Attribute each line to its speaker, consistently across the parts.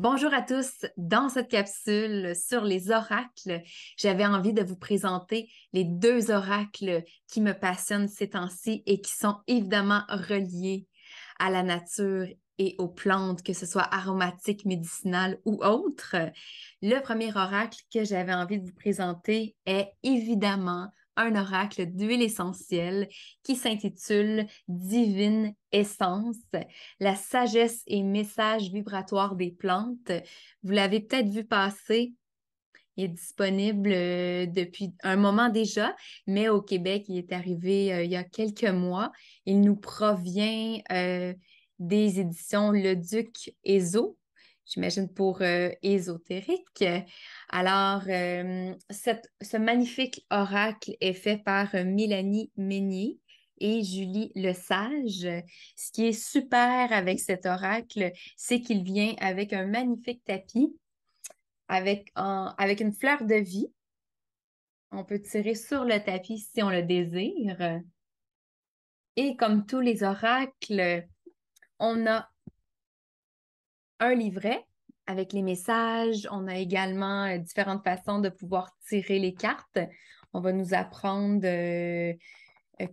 Speaker 1: Bonjour à tous. Dans cette capsule sur les oracles, j'avais envie de vous présenter les deux oracles qui me passionnent ces temps-ci et qui sont évidemment reliés à la nature et aux plantes, que ce soit aromatiques, médicinales ou autres. Le premier oracle que j'avais envie de vous présenter est évidemment un oracle d'huile essentielle qui s'intitule Divine Essence, la sagesse et message vibratoire des plantes. Vous l'avez peut-être vu passer. Il est disponible depuis un moment déjà, mais au Québec, il est arrivé il y a quelques mois. Il nous provient des éditions Le Duc Éso, j'imagine pour ésotérique. Alors, ce magnifique oracle est fait par Mélanie Meunier et Julie Lesage. Ce qui est super avec cet oracle, c'est qu'il vient avec un magnifique tapis avec une fleur de vie. On peut tirer sur le tapis si on le désire. Et comme tous les oracles, on a un livret avec les messages. On a également différentes façons de pouvoir tirer les cartes. On va nous apprendre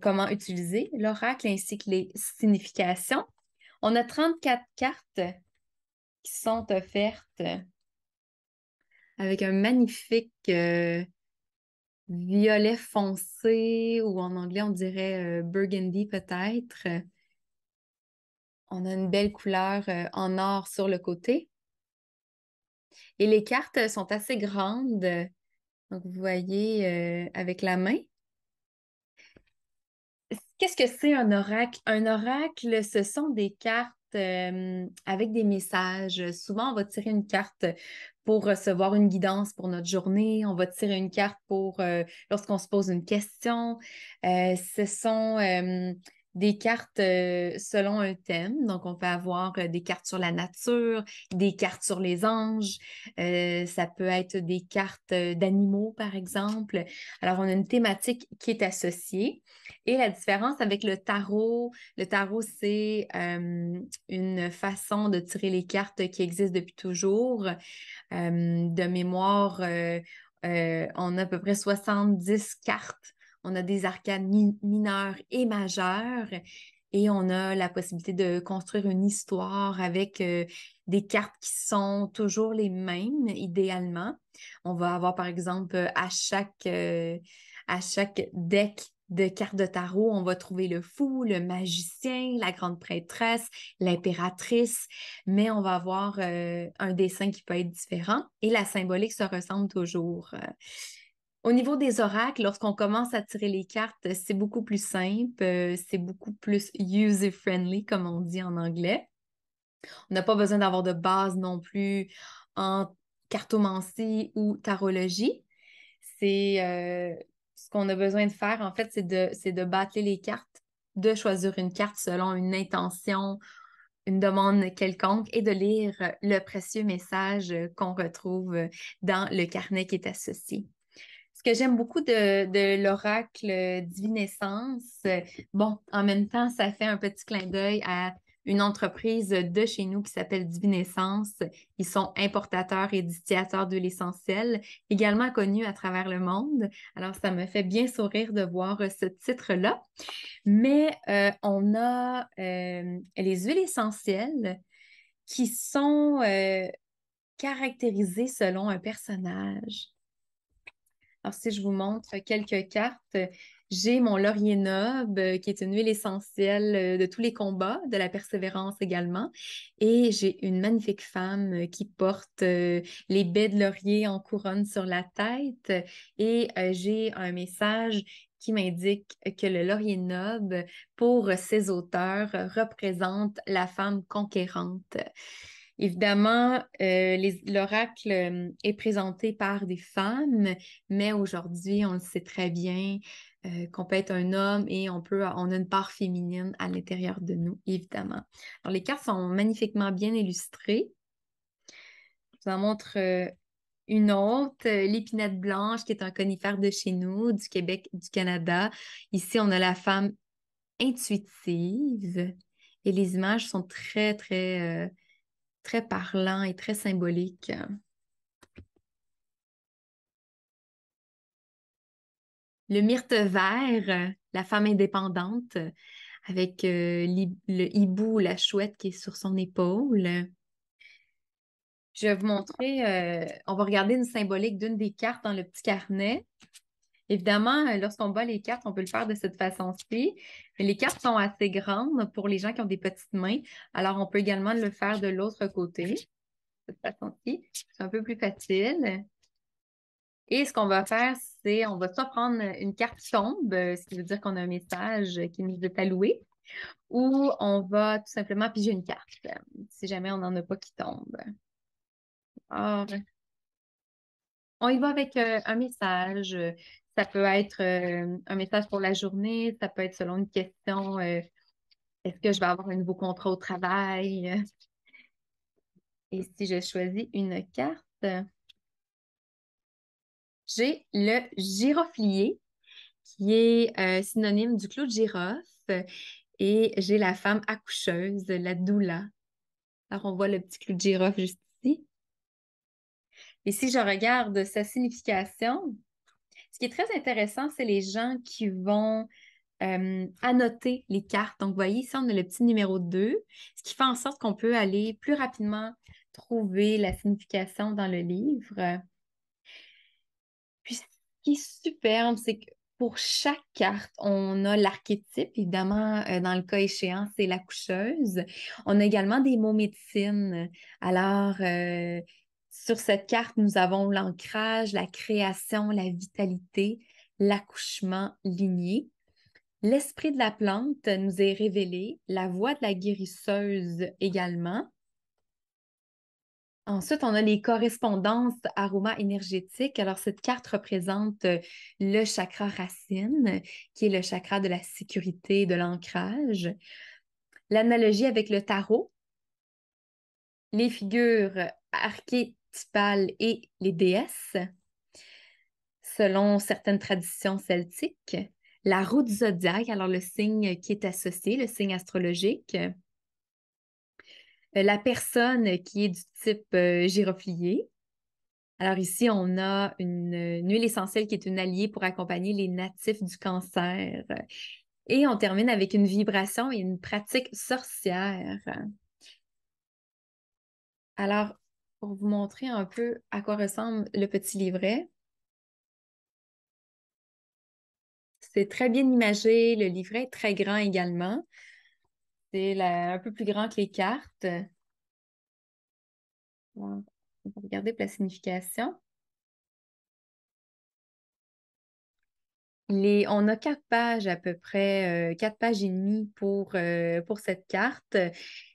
Speaker 1: comment utiliser l'oracle ainsi que les significations. On a 34 cartes qui sont offertes avec un magnifique violet foncé ou en anglais on dirait burgundy peut-être. On a une belle couleur en or sur le côté. Et les cartes sont assez grandes. Donc vous voyez avec la main. Qu'est-ce que c'est un oracle? Un oracle, ce sont des cartes avec des messages. Souvent, on va tirer une carte pour recevoir une guidance pour notre journée. On va tirer une carte pour lorsqu'on se pose une question. Ce sont des cartes selon un thème. Donc, on peut avoir des cartes sur la nature, des cartes sur les anges. Ça peut être des cartes d'animaux, par exemple. Alors, on a une thématique qui est associée. Et la différence avec le tarot, c'est une façon de tirer les cartes qui existe depuis toujours. De mémoire, on a à peu près 70 cartes. On a des arcanes mineurs et majeurs. Et on a la possibilité de construire une histoire avec des cartes qui sont toujours les mêmes, idéalement. On va avoir, par exemple, à chaque deck de cartes de tarot, on va trouver le fou, le magicien, la grande prêtresse, l'impératrice, mais on va avoir un dessin qui peut être différent et la symbolique se ressemble toujours. Au niveau des oracles, lorsqu'on commence à tirer les cartes, c'est beaucoup plus simple, c'est beaucoup plus user-friendly, comme on dit en anglais. On n'a pas besoin d'avoir de base non plus en cartomancie ou tarologie. C'est ce qu'on a besoin de faire, en fait, c'est de bâcler les cartes, de choisir une carte selon une intention, une demande quelconque et de lire le précieux message qu'on retrouve dans le carnet qui est associé. Ce que j'aime beaucoup de l'oracle Divinescence, bon, en même temps, ça fait un petit clin d'œil à une entreprise de chez nous qui s'appelle Divinescence. Ils sont importateurs et distillateurs d'huile essentielle, également connus à travers le monde. Alors, ça me fait bien sourire de voir ce titre-là. Mais on a les huiles essentielles qui sont caractérisées selon un personnage. Alors, si je vous montre quelques cartes, j'ai mon laurier noble, qui est une huile essentielle de tous les combats, de la persévérance également. Et j'ai une magnifique femme qui porte les baies de laurier en couronne sur la tête. Et j'ai un message qui m'indique que le laurier noble, pour ses auteurs, représente la femme conquérante. Évidemment, l'oracle est présenté par des femmes, mais aujourd'hui, on le sait très bien qu'on peut être un homme et on a une part féminine à l'intérieur de nous, évidemment. Alors, les cartes sont magnifiquement bien illustrées. Je vous en montre une autre, l'épinette blanche, qui est un conifère de chez nous, du Québec, du Canada. Ici, on a la femme intuitive et les images sont très, très très parlant et très symbolique. Le myrte vert, la femme indépendante, avec le hibou, la chouette qui est sur son épaule. Je vais vous montrer, on va regarder une symbolique d'une des cartes dans le petit carnet. Évidemment, lorsqu'on bat les cartes, on peut le faire de cette façon-ci. Mais les cartes sont assez grandes pour les gens qui ont des petites mains. Alors, on peut également le faire de l'autre côté, de cette façon-ci. C'est un peu plus facile. Et ce qu'on va faire, c'est on va soit prendre une carte qui tombe, ce qui veut dire qu'on a un message qui nous est alloué, ou on va tout simplement piger une carte, si jamais on n'en a pas qui tombe. Alors, on y va avec un message. Ça peut être un message pour la journée, ça peut être selon une question, est-ce que je vais avoir un nouveau contrat au travail? Et si je choisis une carte, j'ai le giroflier, qui est synonyme du clou de girofle, et j'ai la femme accoucheuse, la doula. Alors, on voit le petit clou de girofle juste ici. Et si je regarde sa signification, ce qui est très intéressant, c'est les gens qui vont annoter les cartes. Donc, vous voyez, ici, on a le petit numéro 2, ce qui fait en sorte qu'on peut aller plus rapidement trouver la signification dans le livre. Puis, ce qui est superbe, c'est que pour chaque carte, on a l'archétype, évidemment, dans le cas échéant, c'est la coucheuse. On a également des mots médecine. Alors, sur cette carte, nous avons l'ancrage, la création, la vitalité, l'accouchement ligné. L'esprit de la plante nous est révélé, la voix de la guérisseuse également. Ensuite, on a les correspondances aromas énergétiques. Alors, cette carte représente le chakra racine, qui est le chakra de la sécurité, de l'ancrage. L'analogie avec le tarot, les figures archétypales et les déesses, selon certaines traditions celtiques. La roue du zodiaque, alors le signe qui est associé, le signe astrologique. La personne qui est du type giroflier. Alors ici, on a une huile essentielle qui est une alliée pour accompagner les natifs du cancer. Et on termine avec une vibration et une pratique sorcière. Alors, pour vous montrer un peu à quoi ressemble le petit livret, c'est très bien imagé. Le livret est très grand également. C'est un peu plus grand que les cartes. On va regarder pour la signification. On a 4 pages à peu près, 4 pages et demie pour cette carte.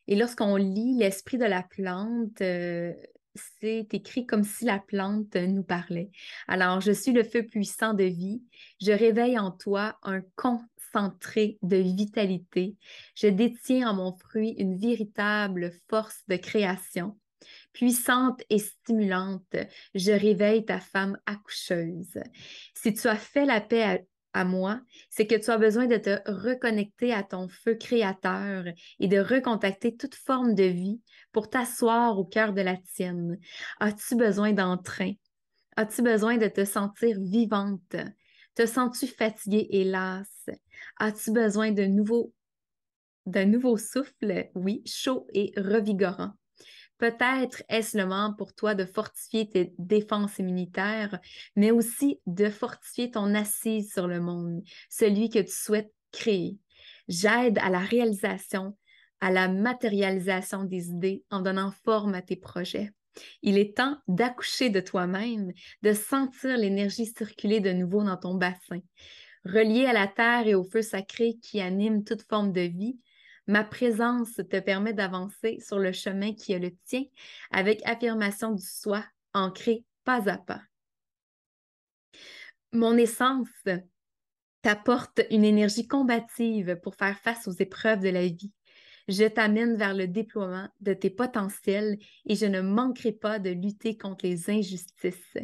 Speaker 1: Et lorsqu'on lit l'esprit de la plante, c'est écrit comme si la plante nous parlait. Alors, je suis le feu puissant de vie. Je réveille en toi un concentré de vitalité. Je détiens en mon fruit une véritable force de création. Puissante et stimulante, je réveille ta femme accoucheuse. Si tu as fait la paix à moi, c'est que tu as besoin de te reconnecter à ton feu créateur et de recontacter toute forme de vie pour t'asseoir au cœur de la tienne. As-tu besoin d'entrain? As-tu besoin de te sentir vivante? Te sens-tu fatiguée et lasse? As-tu besoin d'un nouveau souffle? Oui, chaud et revigorant. Peut-être est-ce le moment pour toi de fortifier tes défenses immunitaires, mais aussi de fortifier ton assise sur le monde, celui que tu souhaites créer. J'aide à la réalisation, à la matérialisation des idées en donnant forme à tes projets. Il est temps d'accoucher de toi-même, de sentir l'énergie circuler de nouveau dans ton bassin. Relié à la terre et au feu sacré qui anime toute forme de vie, ma présence te permet d'avancer sur le chemin qui est le tien avec affirmation du soi ancré pas à pas. Mon essence t'apporte une énergie combative pour faire face aux épreuves de la vie. Je t'amène vers le déploiement de tes potentiels et je ne manquerai pas de lutter contre les injustices.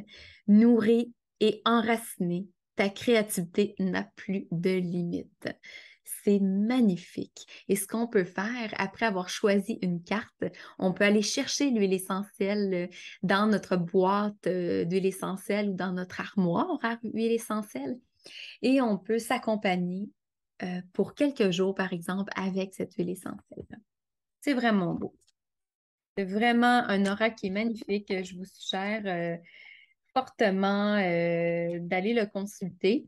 Speaker 1: Nourrie et enracinée, ta créativité n'a plus de limite. C'est magnifique. Et ce qu'on peut faire, après avoir choisi une carte, on peut aller chercher l'huile essentielle dans notre boîte d'huile essentielle ou dans notre armoire à huile essentielle. Et on peut s'accompagner pour quelques jours, par exemple, avec cette huile essentielle. C'est vraiment beau. C'est vraiment un aura qui est magnifique. Je vous suggère fortement d'aller le consulter.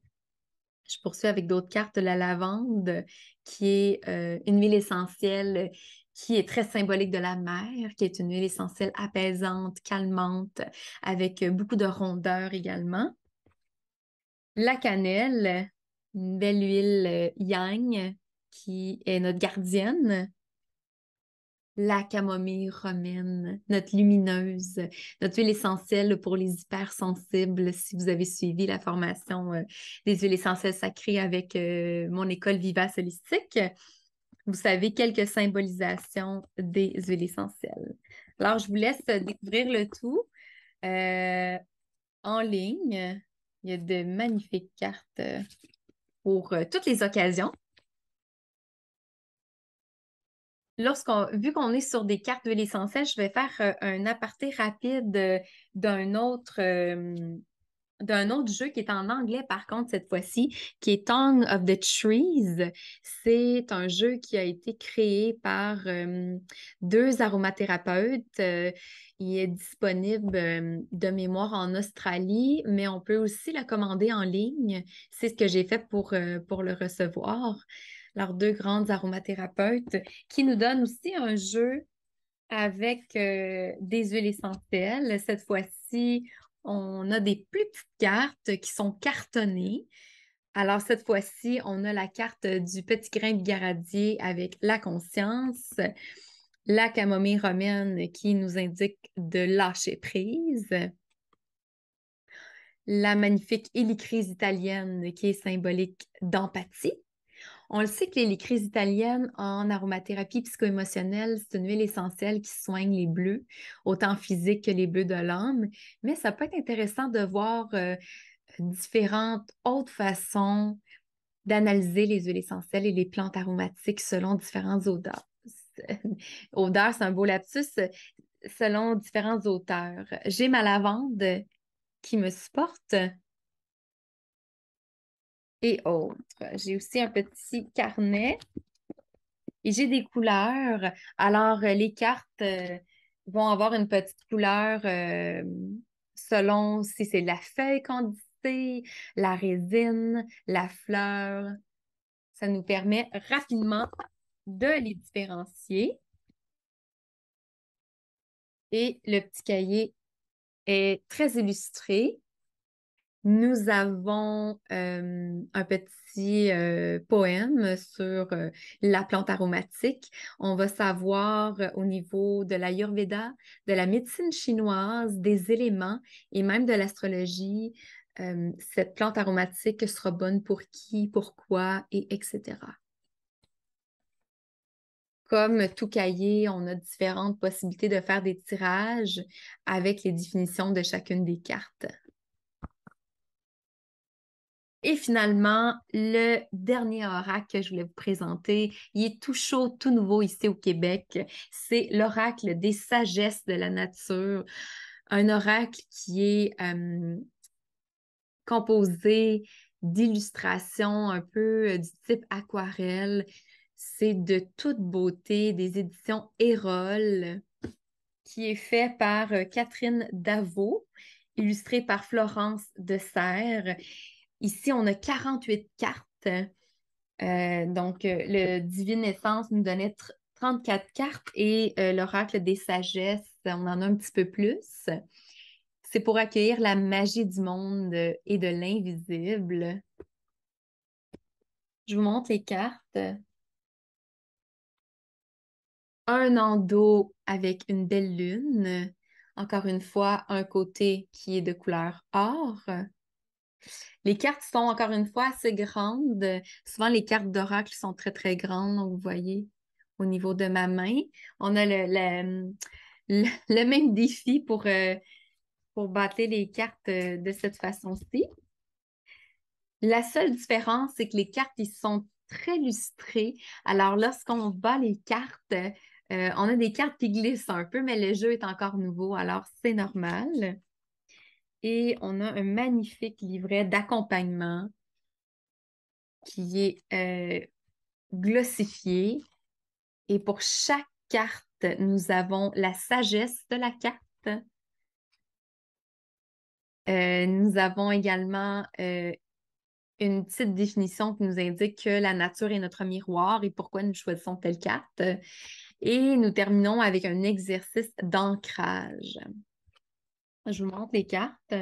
Speaker 1: Je poursuis avec d'autres cartes de la lavande, qui est une huile essentielle qui est très symbolique de la mer, qui est une huile essentielle apaisante, calmante, avec beaucoup de rondeur également. La cannelle, une belle huile yang, qui est notre gardienne. La camomille romaine, notre lumineuse, notre huile essentielle pour les hypersensibles. Si vous avez suivi la formation des huiles essentielles sacrées avec mon école Vivace Holistique, vous savez quelques symbolisations des huiles essentielles. Alors, je vous laisse découvrir le tout en ligne. Il y a de magnifiques cartes pour toutes les occasions. Vu qu'on est sur des cartes d'huile essentielle, je vais faire un aparté rapide d'un autre jeu qui est en anglais, par contre, cette fois-ci, qui est Tongue of the Trees. C'est un jeu qui a été créé par deux aromathérapeutes. Il est disponible de mémoire en Australie, mais on peut aussi la commander en ligne. C'est ce que j'ai fait pour le recevoir. Alors, deux grandes aromathérapeutes qui nous donnent aussi un jeu avec des huiles essentielles. Cette fois-ci, on a des plus petites cartes qui sont cartonnées. Alors, cette fois-ci, on a la carte du petit grain bigaradier avec la conscience, la camomille romaine qui nous indique de lâcher prise, la magnifique hélicryse italienne qui est symbolique d'empathie. On le sait que les crises italiennes en aromathérapie psycho-émotionnelle, c'est une huile essentielle qui soigne les bleus, autant physiques que les bleus de l'âme. Mais ça peut être intéressant de voir différentes autres façons d'analyser les huiles essentielles et les plantes aromatiques selon différentes odeurs. Odeur, c'est un beau lapsus, selon différents auteurs. J'ai ma lavande qui me supporte et autres. J'ai aussi un petit carnet. Et j'ai des couleurs. Alors, les cartes vont avoir une petite couleur selon si c'est la feuille condensée, la résine, la fleur. Ça nous permet rapidement de les différencier. Et le petit cahier est très illustré. Nous avons un petit poème sur la plante aromatique. On va savoir au niveau de l'Ayurveda, de la médecine chinoise, des éléments et même de l'astrologie, cette plante aromatique sera bonne pour qui, pourquoi, et etc. Comme tout cahier, on a différentes possibilités de faire des tirages avec les définitions de chacune des cartes. Et finalement, le dernier oracle que je voulais vous présenter, il est tout chaud, tout nouveau ici au Québec. C'est l'oracle des sagesses de la nature. Un oracle qui est composé d'illustrations un peu du type aquarelle. C'est de toute beauté, des éditions Erol, qui est fait par Catherine Davot, illustré par Florence de Serres. Ici, on a 48 cartes. Le Divine Essence nous donnait 34 cartes et l'Oracle des Sagesses, on en a un petit peu plus. C'est pour accueillir la magie du monde et de l'invisible. Je vous montre les cartes. Un endos avec une belle lune. Encore une fois, un côté qui est de couleur or. Les cartes sont encore une fois assez grandes. Souvent, les cartes d'oracle sont très, très grandes. Donc, vous voyez, au niveau de ma main, on a le même défi pour battre les cartes de cette façon-ci. La seule différence, c'est que les cartes, ils sont très lustrés. Alors, lorsqu'on bat les cartes, on a des cartes qui glissent un peu, mais le jeu est encore nouveau, alors c'est normal. Et on a un magnifique livret d'accompagnement qui est glossifié. Et pour chaque carte, nous avons la sagesse de la carte. Nous avons également une petite définition qui nous indique que la nature est notre miroir et pourquoi nous choisissons telle carte. Et nous terminons avec un exercice d'ancrage. Je vous montre les cartes.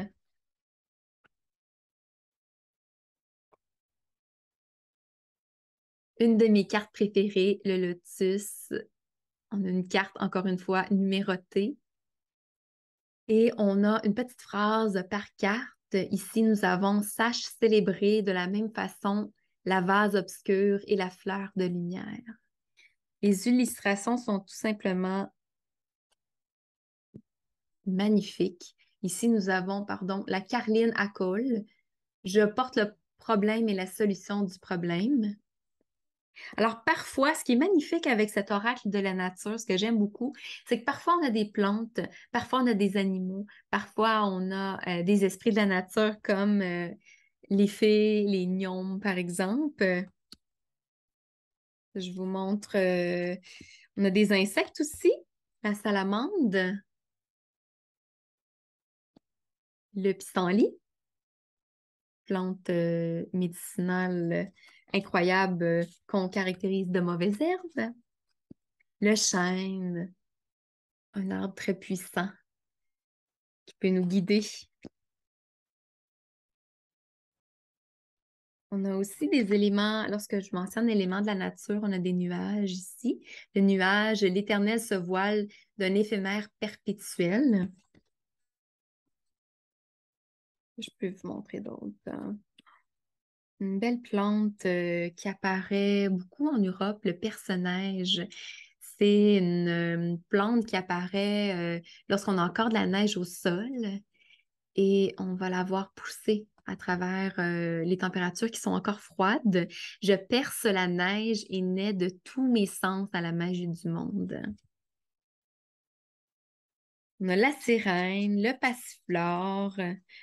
Speaker 1: Une de mes cartes préférées, le lotus. On a une carte, encore une fois, numérotée. Et on a une petite phrase par carte. Ici, nous avons sache célébrer de la même façon la vase obscure et la fleur de lumière. Les illustrations sont tout simplement magnifiques. Ici, nous avons, pardon, la Carline à col. Je porte le problème et la solution du problème. Alors, parfois, ce qui est magnifique avec cet oracle de la nature, ce que j'aime beaucoup, c'est que parfois on a des plantes, parfois on a des animaux, parfois on a des esprits de la nature comme les fées, les gnomes, par exemple. Je vous montre, on a des insectes aussi, la salamande, le pissenlit, plante médicinale incroyable qu'on caractérise de mauvaises herbes, le chêne, un arbre très puissant qui peut nous guider. On a aussi des éléments, lorsque je mentionne éléments de la nature, on a des nuages ici. Le nuage, l'éternel se voile d'un éphémère perpétuel. Je peux vous montrer d'autres, hein. Une belle plante qui apparaît beaucoup en Europe, le perce-neige. C'est une plante qui apparaît lorsqu'on a encore de la neige au sol et on va la voir pousser à travers les températures qui sont encore froides. Je perce la neige et nais de tous mes sens à la magie du monde. On a la sirène, le passiflore,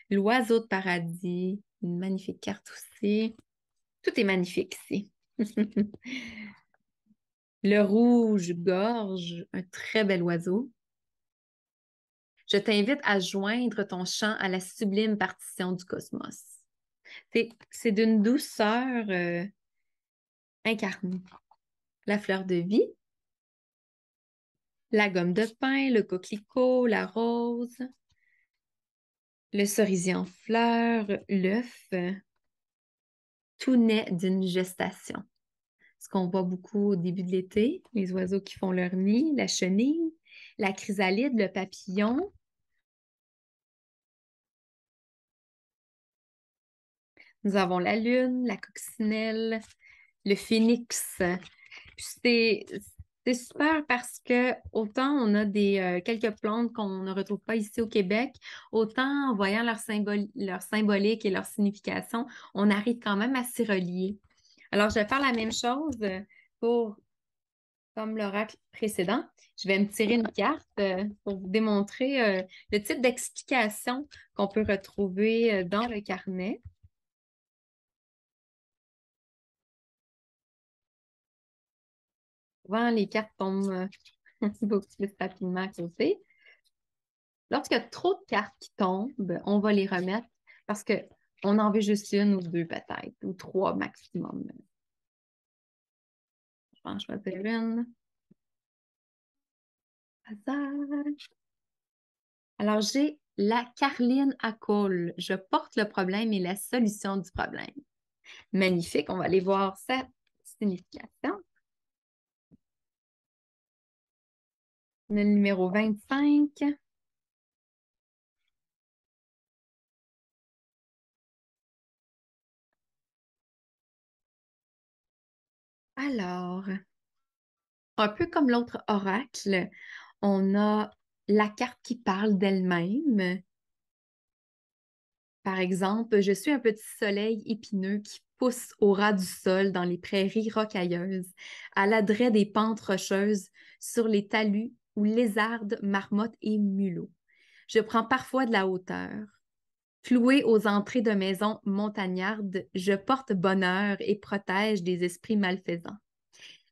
Speaker 1: l'oiseau de paradis, une magnifique carte aussi. Tout est magnifique ici. Le rouge-gorge, un très bel oiseau. Je t'invite à joindre ton chant à la sublime partition du cosmos. C'est d'une douceur incarnée. La fleur de vie, la gomme de pin, le coquelicot, la rose, le cerisier en fleurs, l'œuf, tout naît d'une gestation. Ce qu'on voit beaucoup au début de l'été, les oiseaux qui font leur nid, la chenille, la chrysalide, le papillon. Nous avons la lune, la coccinelle, le phénix. Puis c'est super parce que autant on a quelques plantes qu'on ne retrouve pas ici au Québec, autant en voyant leur symbolique et leur signification, on arrive quand même à s'y relier. Alors, je vais faire la même chose pour, comme l'oracle précédent. Je vais me tirer une carte pour vous démontrer le type d'explication qu'on peut retrouver dans le carnet. Souvent, les cartes tombent beaucoup plus rapidement à côté. Lorsqu'il y a trop de cartes qui tombent, on va les remettre parce qu'on en veut juste une ou deux peut-être, ou trois maximum. Je vais en choisir une. Hasard. Alors, j'ai la Carline à col. Je porte le problème et la solution du problème. Magnifique. On va aller voir sa signification. Le numéro 25. Alors, un peu comme l'autre oracle, on a la carte qui parle d'elle-même. Par exemple, je suis un petit soleil épineux qui poussent au ras du sol dans les prairies rocailleuses, à l'adret des pentes rocheuses, sur les talus où lézardes, marmottes et mulots. Je prends parfois de la hauteur. Cloué aux entrées de maisons montagnardes, je porte bonheur et protège des esprits malfaisants.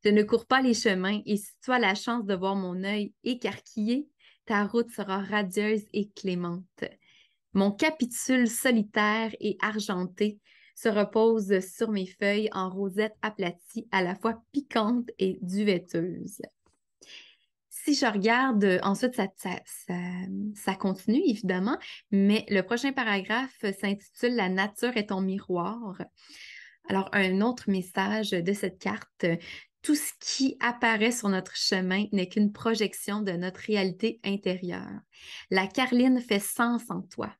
Speaker 1: Je ne cours pas les chemins et si tu as la chance de voir mon œil écarquillé, ta route sera radieuse et clémente. Mon capitule solitaire et argenté se repose sur mes feuilles en rosette aplatie, à la fois piquante et duvetteuse. Si je regarde, ensuite, ça continue évidemment, mais le prochain paragraphe s'intitule La nature est ton miroir. Alors, un autre message de cette carte, tout ce qui apparaît sur notre chemin n'est qu'une projection de notre réalité intérieure. La carline fait sens en toi.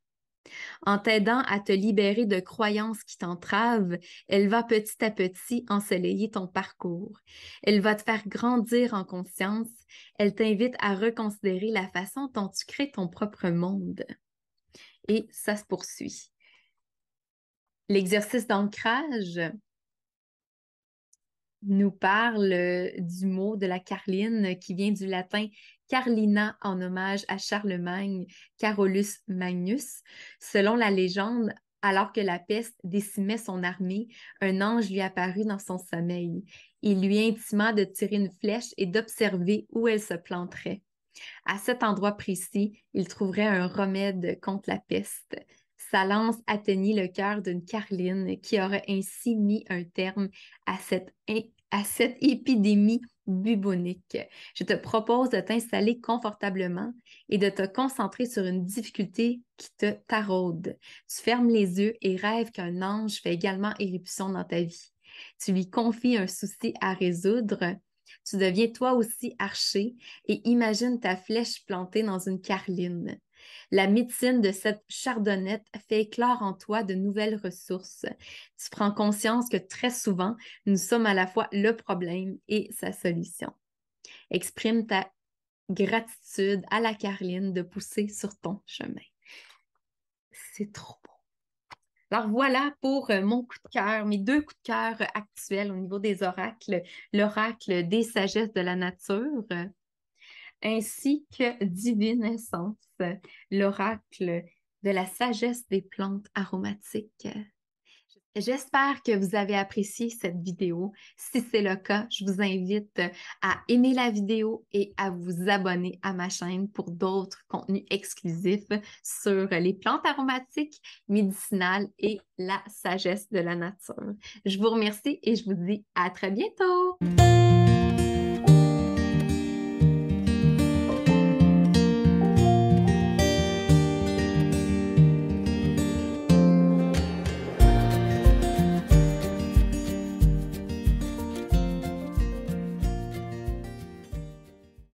Speaker 1: En t'aidant à te libérer de croyances qui t'entravent, elle va petit à petit ensoleiller ton parcours. Elle va te faire grandir en conscience. Elle t'invite à reconsidérer la façon dont tu crées ton propre monde. Et ça se poursuit. L'exercice d'ancrage nous parle du mot de la carline qui vient du latin Carlina en hommage à Charlemagne, Carolus Magnus. Selon la légende, alors que la peste décimait son armée, un ange lui apparut dans son sommeil. Il lui intima de tirer une flèche et d'observer où elle se planterait. À cet endroit précis, il trouverait un remède contre la peste. Sa lance atteignit le cœur d'une carline qui aurait ainsi mis un terme à cette épidémie bubonique. Je te propose de t'installer confortablement et de te concentrer sur une difficulté qui te taraude. Tu fermes les yeux et rêves qu'un ange fait également éruption dans ta vie. Tu lui confies un souci à résoudre. Tu deviens toi aussi archer et imagine ta flèche plantée dans une carline. La médecine de cette chardonnette fait éclore en toi de nouvelles ressources. Tu prends conscience que très souvent, nous sommes à la fois le problème et sa solution. Exprime ta gratitude à la carline de pousser sur ton chemin. C'est trop beau. Alors voilà pour mon coup de cœur, mes deux coups de cœur actuels au niveau des oracles, l'oracle des sagesses de la nature, ainsi que Divine Essence, l'oracle de la sagesse des plantes aromatiques. J'espère que vous avez apprécié cette vidéo. Si c'est le cas, je vous invite à aimer la vidéo et à vous abonner à ma chaîne pour d'autres contenus exclusifs sur les plantes aromatiques, médicinales et la sagesse de la nature. Je vous remercie et je vous dis à très bientôt!